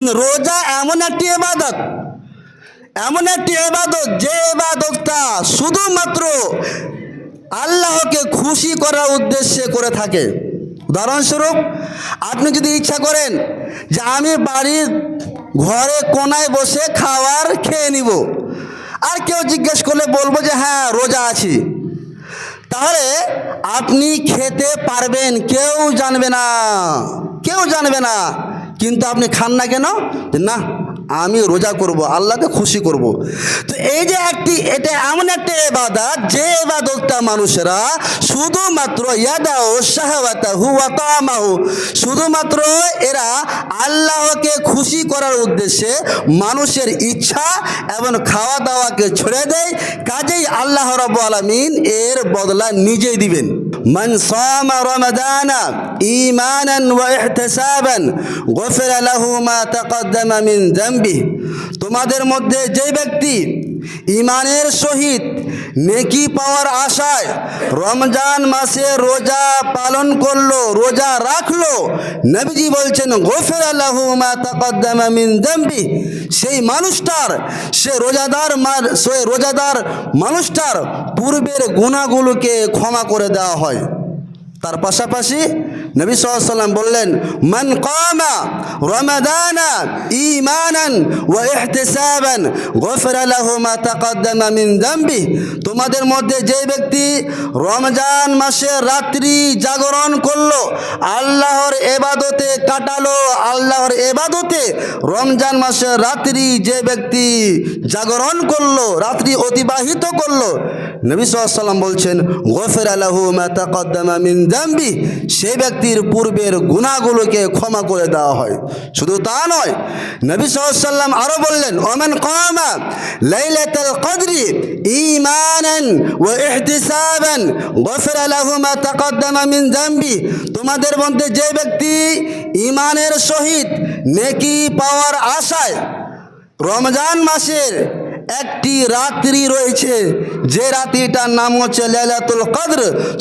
রোজা এমন একটি ইবাদত যে ইবাদতটা শুধুমাত্র আল্লাহকে খুশি করার উদ্দেশ্যে করে থাকে। উদাহরণস্বরূপ, আপনি যদি ইচ্ছা করেন যে আমি বাড়ির ঘরে কোনায় বসে খাবার খেয়ে নিব, আর কেউ জিজ্ঞেস করলে বলবো যে হ্যাঁ রোজা আছি, তাহলে আপনি খেতে পারবেন, কেউ জানবে না। কিন্তু আপনি খান না কেন? না, আমি রোজা করব, আল্লাহকে খুশি করব। তো এই যে এটা এমন একটা ইবাদত যে ইবাদতটা মানুষেরা শুধুমাত্র ইয়াদাউ শাহওয়াতাহু ওয়া তামাহু, শুধুমাত্র এরা আল্লাহকে খুশি করার উদ্দেশ্যে মানুষের ইচ্ছা এবং খাওয়া দাওয়াকে ছেড়ে দেয়। কাজেই আল্লাহ রাব্বুল আলামিন এর বদলা নিজেই দিবেন। মান সামা রমাদানা ঈমানান ওয়া ইহতিসাবান গুফিরা লাহু মা তাকদ্দামা মিন যামবি। তোমাদের মধ্যে যে ব্যক্তি ঈমানের সহিত নেকি পাওয়ার আশায় রমজান মাসে রোজা পালন করলো, রোজা রাখলো, নবীজি বলছেন গুফিরা লাহু মা তাকদ্দামা মিন যামবি, সেই রোজাদার মানুষটার পূর্বের গুনাহগুলোকে ক্ষমা করে দেওয়া হয়। তার পাশাপাশি নবী সাল্লাল্লাহু আলাইহি ওয়াসাল্লাম বললেন, মান কামা রমাদানা ঈমানান ওয়া ইহতিসাবান গুফিরা লাহু মা তাকদ্দামা মিন যামবি। তোমাদের মধ্যে যে ব্যক্তি রমজান মাসে রাত্রি জাগরণ করলো, আল্লাহর ইবাদতে কাটালো, আল্লাহর ইবাদতে রমজান মাসে রাত্রি যে ব্যক্তি জাগরণ করলো, রাত্রি অতিবাহিত করলো, নবী সাল্লাল্লাহু আলাইহি ওয়াসাল্লাম বলছেন গুফিরা লাহু মা তাকদ্দামা মিন যামবি, সেই ব্যক্তির পূর্বের গুনাহগুলোকে ক্ষমা করে দেওয়া হয়। শুধু তা নয়, নবী সাল্লাল্লাহু আলাইহি ওয়াসাল্লাম আরো বললেন, ওমান কামা লাইলাতুল কদরি ঈমানান ওয়া ইহতিসাবান গুফিরা লাহু মা তাকদ্দামা মিন যামবি। তোমাদের মধ্যে যে ব্যক্তি ঈমানের সহিত নেকি পাওয়ার আশায় রমজান মাসের একটি রাত্রি রয়েছে, যে রাত্রিটার নাম হচ্ছে লাইলাতুল কদর,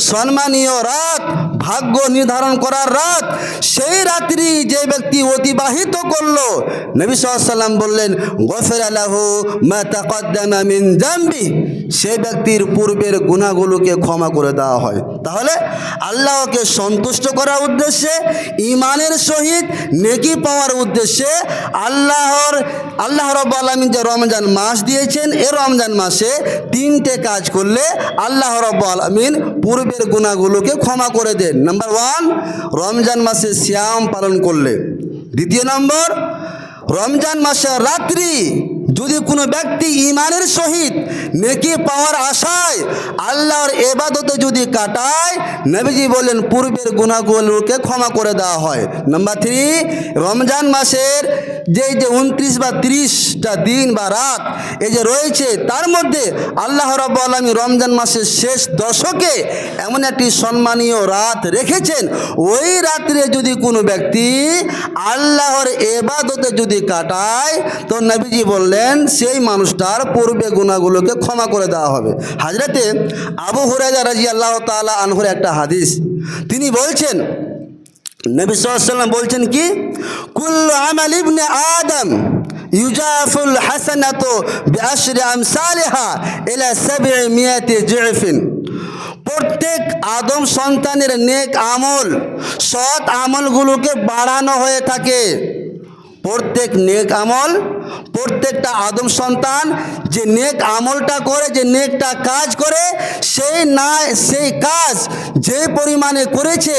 সম্মানীয় রাত, ভাগ্য নির্ধারণ করার রাত, সেই রাত্রি যে ব্যক্তি অতিবাহিত করলো, নবী সাল্লাল্লাহু আলাইহি ওয়াসাল্লাম বললেন গুফিরা লাহু মা তাকদ্দামা মিন যামবি, সেই ব্যক্তির পূর্বের গুনাহগুলোকে ক্ষমা করে দেওয়া হয়। তাহলে আল্লাহকে সন্তুষ্ট করার উদ্দেশ্যে, ঈমানের সহিত নেকি পাওয়ার উদ্দেশ্যে আল্লাহ রাব্বুল আলামিন যে রমজান মাস দিয়েছেন, এই রমজান মাসে তিনটে কাজ করলে আল্লাহ রাব্বুল আলামিন পূর্বের গুনাহগুলোকে ক্ষমা করে দেন। নাম্বার 1, রমজান মাসে সিয়াম পালন করলে। দ্বিতীয় নম্বর, রমজান মাসের রাত্রি যদি কোনো ব্যক্তি ঈমানের সহিত নেকি পাওয়ার আশায় আল্লাহর ইবাদতে যদি কাটায়, নবীজি বলেন পূর্বের গুনাহগুলোকে ক্ষমা করে দেওয়া হয়। নাম্বার 3, রমজান মাসের যে 29 বা 30টা দিন বা রাত এই যে রয়েছে, তার মধ্যে আল্লাহ রাব্বুল আলামিন রমজান মাসের শেষ দশকে এমন একটি সম্মানীয় রাত রেখেছেন, ওই রাত্রে যদি কোনো ব্যক্তি আল্লাহর ইবাদতে যদি কাটায়, তো নবীজি বললেন সেই মানুষটার পূর্বে গুনাহগুলোকে ক্ষমা করে দেওয়া হবে। হযরতে আবু হুরায়রা রাদিয়াল্লাহু তাআলা আনহুর একটা হাদিস, তিনি বলছেন, নবী সাল্লাল্লাহু আলাইহি ওয়াসাল্লাম বলছেন কি, কুল্লু আমাল ইবনে আদম ইউজাফুল হাসানাতু বিআশরি আমসালিহা ইলা 700 জিফিন। প্রত্যেক আদম সন্তানের নেক আমল, সৎ আমলগুলোকে বাড়ানো হয়ে থাকে। প্রত্যেকটা আদম সন্তান যে নেক আমলটা করে, যে নেকটা কাজ করে, সেই কাজ যে পরিমাণে করেছে,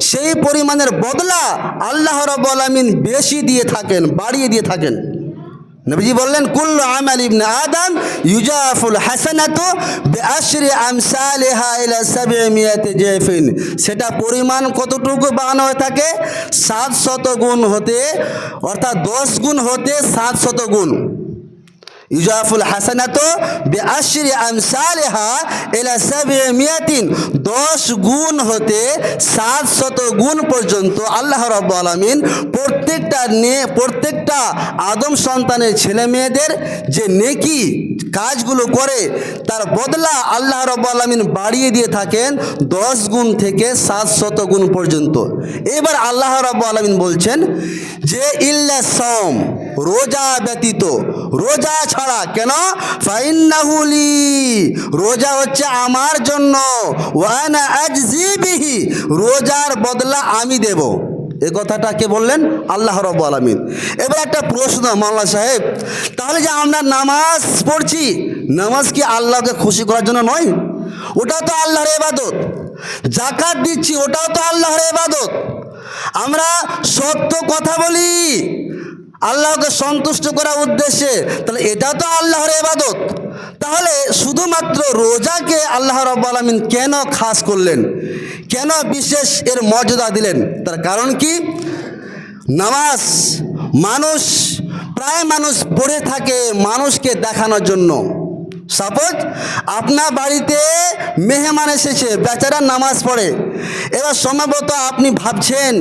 সেই পরিমাণের বদলা আল্লাহ রাব্বুল আলামিন বেশি দিয়ে থাকেন, বাড়িয়ে দিয়ে থাকেন। নবীজি বললেন কুল্লু আমাল ইবনে আদম ইউজাফুল হাসানাতু বিআশরি আমসালিহা ইলা 700 জিফিন। সেটা পরিমাণ কতটুকু বাড়ানো হয়ে থাকে? 700 গুণ হতে, অর্থাৎ 10 গুণ হতে 700 গুণ। ইউজাফুল হাসানাতু বিআশরি আমসালিহা ইলা 700, 10 গুণ হতে 700 গুণ পর্যন্ত আল্লাহ রাব্বুল আলামিন প্রত্যেকটা আদম সন্তানের ছেলে মেয়েদের যে নেকি কাজগুলো করে তার বদলা আল্লাহ রাব্বুল আলামিন বাড়িয়ে দিয়ে থাকেন 10 গুণ থেকে 700 গুণ পর্যন্ত। এবার আল্লাহ রাব্বুল আলামিন বলছেন যে ইল্লা সাওম, রোজা ব্যতীত, রোজা ছাড়া। কেন? ফাইন্নাহু লি, রোজা হচ্ছে আমার জন্য, ওয়া আনা আজজি বিহি, রোজার বদলা আমি দেব। এই কথাটা কে বললেন? আল্লাহ রাব্বুল আলামিন। এবার একটা প্রশ্ন মাওলানা সাহেব, তাহলে যে আমরা নামাজ পড়ছি, নামাজ কি আল্লাহকে খুশি করার জন্য নয়? ওটাও তো আল্লাহর ইবাদত। যাকাত দিচ্ছি, ওটাও তো আল্লাহর ইবাদত। আমরা সত্য কথা বলি আল্লাহকে সন্তুষ্ট করার উদ্দেশ্যে, তাহলে এটাও তো আল্লাহর ইবাদত। তাহলে শুধুমাত্র রোজাকে আল্লাহ রাব্বুল আলামিন কেন খাস করলেন, কেন বিশেষ এর মর্যাদা দিলেন? তার কারণ কি? নামাজ প্রায় মানুষ পড়ে থাকে মানুষকে দেখানোর জন্য। সাপোজ আপনার বাড়িতে মেহমান এসেছে, বেচারা নামাজ পড়ে। এবার সম্ভবত আপনি ভাবছেন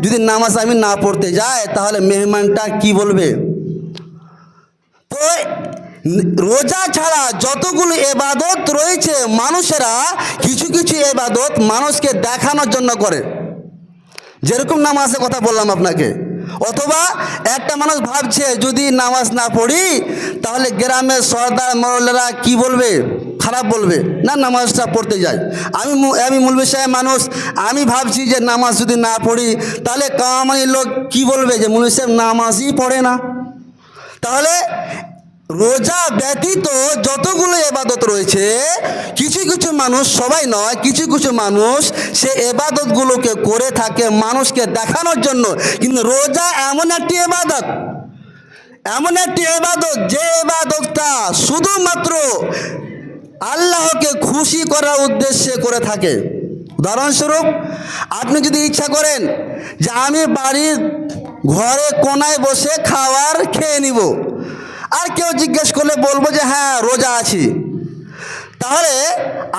যদি নামাজ আমি না পড়তে যাই তাহলে মেহমানটা কি বলবে। তো রোজা ছাড়া যতগুলো ইবাদত রয়েছে, মানুষেরা কিছু কিছু ইবাদত মানুষকে দেখানোর জন্য করে। যেরকম নামাজের কথা বললাম আপনাকে। অথবা একটা মানুষ ভাবছে যদি নামাজ না পড়ি তাহলে গ্রামের সর্দার মরলেরা কি বলবে, খারাপ বলবে, না নামাজটা পড়তে যাই। আমি মৌলভী সাহেব মানুষ, আমি ভাবছি যে নামাজ যদি না পড়ি তাহলে কামানির লোক কি বলবে যে মৌলভী সাহেব নামাজই পড়ে না। তাহলে রোজা ব্যতীত যতগুলো ইবাদত রয়েছে, কিছু কিছু মানুষ, সবাই নয়, কিছু কিছু মানুষ সে ইবাদতগুলোকে করে থাকে মানুষকে দেখানোর জন্য। কিন্তু রোজা এমন একটি ইবাদত, যে ইবাদতটা শুধুমাত্র আল্লাহকে খুশি করার উদ্দেশ্যে করে থাকে। উদাহরণস্বরূপ, আপনি যদি ইচ্ছা করেন যে আমি বাড়ির ঘরে কোনায় বসে খাবার খেয়ে নিব, আর কেউ জিজ্ঞেস করলে বলবো যে হ্যাঁ রোজা আছি, তাহলে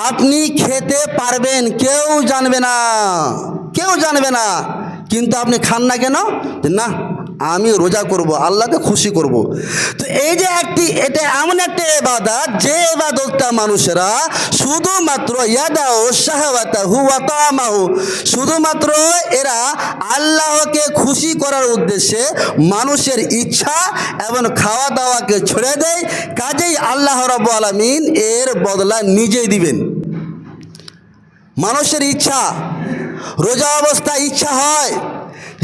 আপনি খেতে পারবেন, কেউ জানবে না। কিন্তু আপনি খান না কেন? না আমি রোজা করব, আল্লাহকে খুশি করব। তো এই যে এটা এমন একটা ইবাদত, যে ইবাদতটা মানুষেরা শুধুমাত্র ইয়াদাউ শাহওয়াতাহু ওয়া তামাহু, শুধুমাত্র এরা আল্লাহকে খুশি করার উদ্দেশ্যে মানুষের ইচ্ছা এবং খাওয়া দাওয়াকে ছেড়ে দেয়। কাজেই আল্লাহ রাব্বুল আলামিন এর বদলা নিজেই দিবেন। মানুষের ইচ্ছা, রোজা অবস্থায় ইচ্ছা হয়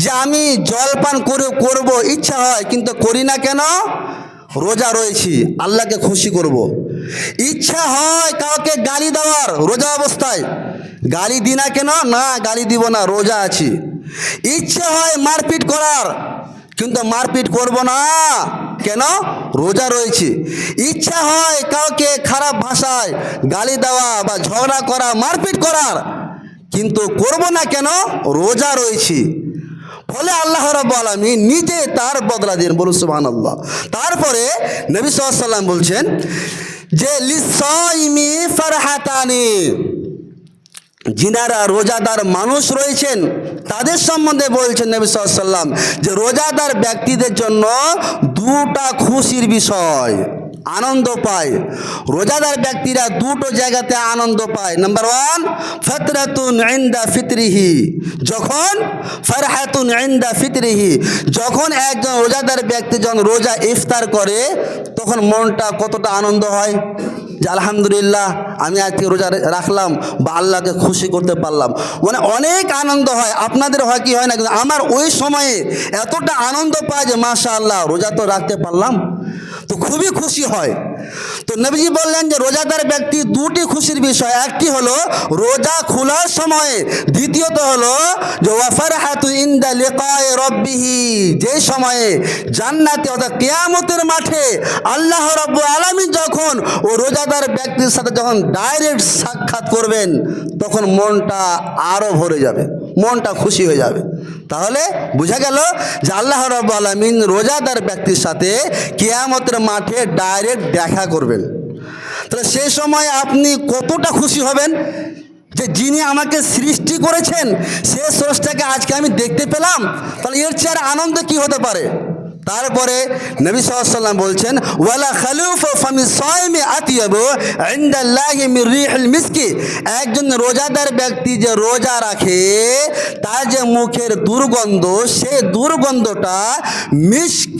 যে আমি জলপান করব, ইচ্ছা হয় কিন্তু করি না কেন? রোজা রয়েছি, আল্লাহকে খুশি করব। ইচ্ছা হয় কাউকে গালি দেওয়ার রোজা অবস্থায়, গালি দি না কেন? না গালি দিব না, রোজা আছি। ইচ্ছে হয় মারপিট করার, কিন্তু মারপিট করব না কেন? রোজা রয়েছে। ইচ্ছা হয় কাউকে খারাপ ভাষায় গালি দেওয়া বা ঝগড়া করা, মারপিট করার, কিন্তু করব না কেন? রোজা রয়েছে। ফলে আল্লাহ রাব্বুল আলামিন নিজে তার বদলা দেন। বলুন সুবহানাল্লাহ। তারপরে নবী সাল্লাল্লাহু আলাইহি ওয়াসাল্লাম বলছেন যে লিসাইমি ফারহাতানি, যিনারা রোজাদার মানুষ রয়েছেন তাদের সম্বন্ধে বলছেন নবী সাল্লাল্লাহু আলাইহি ওয়াসাল্লাম যে রোজাদার ব্যক্তিদের জন্য দুটা খুশির বিষয়, আনন্দ পায়। রোজাদার ব্যক্তিরা দুটো জায়গাতে আনন্দ পায়। নাম্বার 1, ফাতরাতুন ইনদা ফিতরিহি, ফারহাতুন ইনদা ফিতরিহি, যখন একজন রোজাদার ব্যক্তি যখন রোজা ইফতার করে তখন মনটা কতটা আনন্দ হয় যে আলহামদুলিল্লাহ আমি আজকে রোজা রাখলাম বা আল্লাহকে খুশি করতে পারলাম, মানে অনেক আনন্দ হয়। আপনাদের হয় কি হয় না? কিন্তু আমার ওই সময়ে এতটা আনন্দ পায় যে মাশাআল্লাহ রোজা তো রাখতে পারলাম, তো খুবই খুশি হয়। তো নবীজি বললেন যে রোজাদার ব্যক্তি দুটি খুশির বিষয়, একটি হলো রোজা খোলার সময়ে, দ্বিতীয়ত হলো যে ওয়াফারহাতু ইনদা লিকাই রাব্বিহি, যে সময়ে জান্নাতে অর্থাৎ কিয়ামতের মাঠে আল্লাহ রাব্বুল আলামিন যখন ও রোজাদার ব্যক্তির সাথে যখন ডাইরেক্ট সাক্ষাৎ করবেন তখন মনটা আরও ভরে যাবে, মনটা খুশি হয়ে যাবে। তাহলে বোঝা গেল যে আল্লাহ রাব্বুল আলামিন রোজাদার ব্যক্তির সাথে কিয়ামতের মাঠে ডাইরেক্ট দেখা করবেন। তাহলে সেই সময় আপনি কতটা খুশি হবেন যে যিনি আমাকে সৃষ্টি করেছেন সে স্রষ্টাকে আজকে আমি দেখতে পেলাম, তাহলে এর চেয়ে আর আনন্দ কি হতে পারে? তারপরে নবী সাল্লাল্লাহু আলাইহি ওয়াসাল্লাম বলছেন ওয়ালা খালুফু ফামি সাইমি আতিয়াবু ইনদাল্লাহি মির রিহিল মিসকি, একজন রোজাদার ব্যক্তি যে রোজা রাখে তার যে মুখের দুর্গন্ধ, সে দুর্গন্ধটা মিস্ক,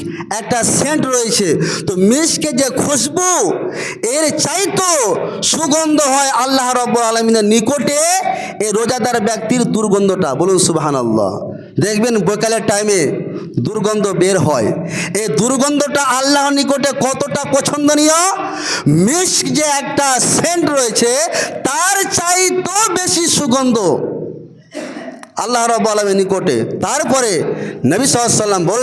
একটা সেন্ট রয়েছে, তো মিস্কের যে খুশবু এর চাইতো সুগন্ধ হয় আল্লাহ রাব্বুল আলামিনের নিকটে এই রোজাদার ব্যক্তির দুর্গন্ধটা। বলুন সুবহানাল্লাহ। দেখবেন বিকালের টাইমে দুর্গন্ধ বের হয়, এই দুর্গন্ধটা আল্লাহর নিকটে কতটা পছন্দনীয়। মিস্ক যে একটা সেন্ট রয়েছে তার চাইতো বেশি সুগন্ধ আল্লাহ রাব্বুল আলামিনের নিকটে। তারপরে নবী সাল্লাল্লাহু আলাইহি ওয়াসাল্লাম বললেন